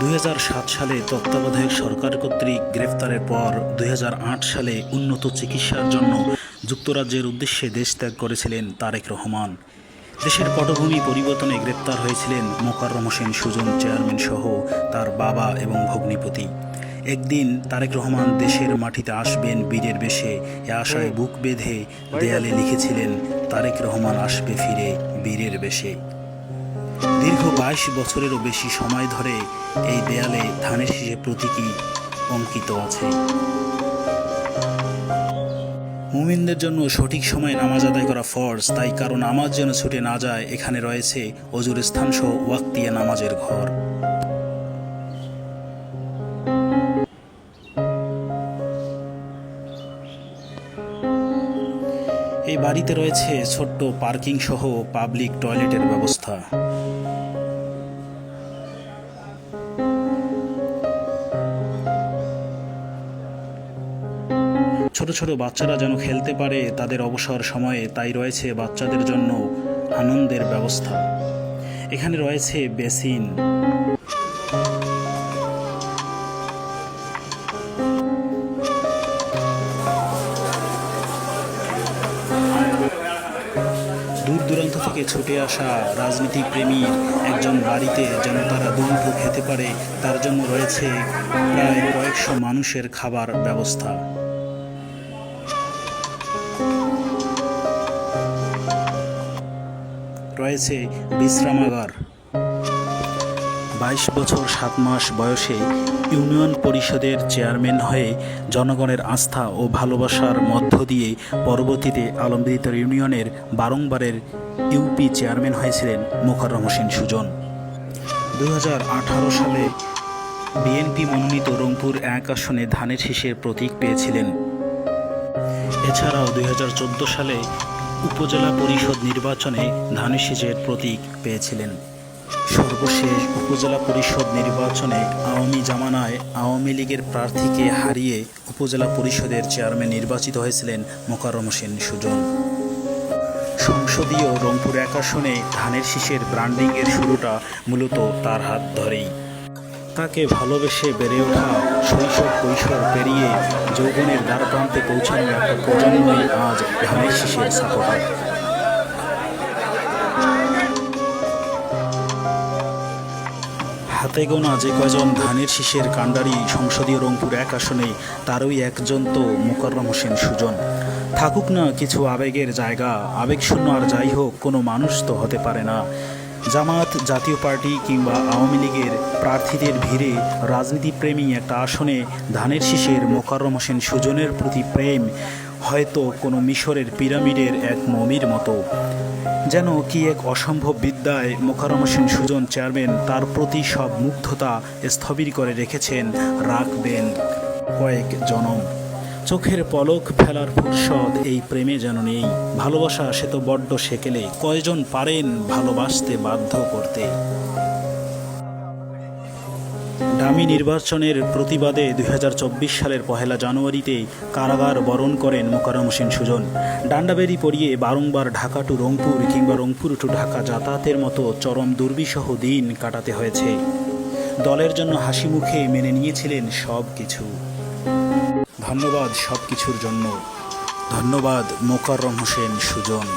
2007 সালে তত্ত্বাবধায়ক সরকার কর্তৃক গ্রেফতারের পর 2008 সালে উন্নত চিকিৎসার জন্য যুক্তরাজ্যের উদ্দেশ্যে দেশ ত্যাগ করেছিলেন তারেক রহমান। দেশের পটভূমি পরিবর্তনে গ্রেপ্তার হয়েছিলেন মোকাররম হোসেন সুজন চেয়ারম্যান সহ তার বাবা এবং ভগ্নিপতি। একদিন তারেক রহমান দেশের মাটিতে আসবেন বীরের বেশে, এ আশায় বুক বেঁধে দেয়ালে লিখেছিলেন, তারেক রহমান আসবে ফিরে বীরের বেশে। দীর্ঘ 22 বছরেরও বেশি সময় ধরে এই দেয়ালে ধানের শীষে প্রতীকী অঙ্কিত আছে। মুমিনদের জন্য সঠিক সময়ে নামাজ আদায় করা ফরজ, তাই কারো নামাজ যেন ছুটে না যায় এখানে রয়েছে অজুর স্থান সহ ওয়াক্তিয়া নামাজের ঘর। এই বাড়িতে রয়েছে ছোট্ট পার্কিং সহ পাবলিক টয়লেটের ব্যবস্থা। ছোট ছোট বাচ্চারা যেন খেলতে পারে তাদের অবসর সময়ে, তাই রয়েছে বাচ্চাদের জন্য আনন্দের ব্যবস্থা। এখানে রয়েছে বেসিন, দূর দূরান্ত থেকে ছুটে আসা রাজনীতি প্রেমীর একজন বাড়িতে যেন তারা দুমুঠো খেতে পারে তার জন্য রয়েছে প্রায় কয়েকশো মানুষের খাবার ব্যবস্থা। রয়েছে বিশ্রামাগার। 22 বছর 7 মাস বয়সে ইউনিয়ন পরিষদের চেয়ারম্যান হয়ে জনগণের আস্থা ও ভালোবাসার মধ্য দিয়ে পরবর্তীতে আলমগীর ইউনিয়নের বারংবারের ইউপি চেয়ারম্যান হয়েছিলেন মোকাররম হোসেন সুজন। 2018 সালে বিএনপি মনোনীত রংপুর 1 আসনে ধানের শীষের প্রতীক পেয়েছিলেন। এছাড়াও 2014 সালে উপজেলা পরিষদ নির্বাচনে ধানের শীষের প্রতীক পেয়েছিলেন। সর্বশেষ উপজেলা পরিষদ নির্বাচনে আওয়ামী জামানায় আওয়ামী লীগের প্রার্থীকে হারিয়ে উপজেলা পরিষদের চেয়ারম্যান নির্বাচিত হয়েছিলেন মোকাররম হোসেন সুজন। সংসদীয় রংপুর 1 আসনে ধানের শীষের ব্র্যান্ডিংয়ের শুরুটা মূলত তার হাত ধরেই। তাকে ভালোবেসে বেড়ে ওঠা শৈশব কৈশোর পেরিয়ে যৌবনের দ্বারপ্রান্তে পৌঁছানো একটা প্রজন্মই আজ ধানের শীষের সাপোর্টার। হাতে গোনা যে কয়জন ধানের শীষের কাণ্ডারি সংসদীয় রংপুর 1 আসনে, তারই একজন তো মোকাররম হোসেন সুজন। থাকুক না কিছু আবেগের জায়গা, আবেগশূন্য আর যাই হোক, কোনো মানুষ তো হতে পারে না। জামাত, জাতীয় পার্টি কিংবা আওয়ামী লীগের প্রার্থীদের ভিড়ে রাজনীতিপ্রেমী একটা আসনে ধানের শীষের মোকাররম হোসেন সুজনের প্রতি প্রেম হয়তো কোনো মিশরের পিরামিডের এক মমির মতো। যেন কি এক অসম্ভব বিদ্যায় মোকাররম হোসেন সুজন চেয়ারম্যান তার প্রতি সব মুগ্ধতা স্থবির করে রেখেছেন, রাখবেন কয়েক জনম। চোখের পলক ফেলার ফুরসত এই প্রেমে যেন নেই। ভালোবাসা সে তো বড্ড সেকেলে, কয়জন পারেন ভালোবাসতে বাধ্য করতে। ডামি নির্বাচনের প্রতিবাদে 2024 সালের 1 জানুয়ারিতে কারাগার বরণ করেন মোকাররম হোসেন সুজন। ডান্ডাবেরি পরিয়ে বারংবার ঢাকা টু রংপুর কিংবা রংপুর টু ঢাকা যাতায়াতের মতো চরম দুর্বিষহ দিন কাটাতে হয়েছে। দলের জন্য হাসি মুখে মেনে নিয়েছিলেন সব কিছু। ধন্যবাদ সব কিছুর জন্য। ধন্যবাদ মোকাররম হোসেন সুজন।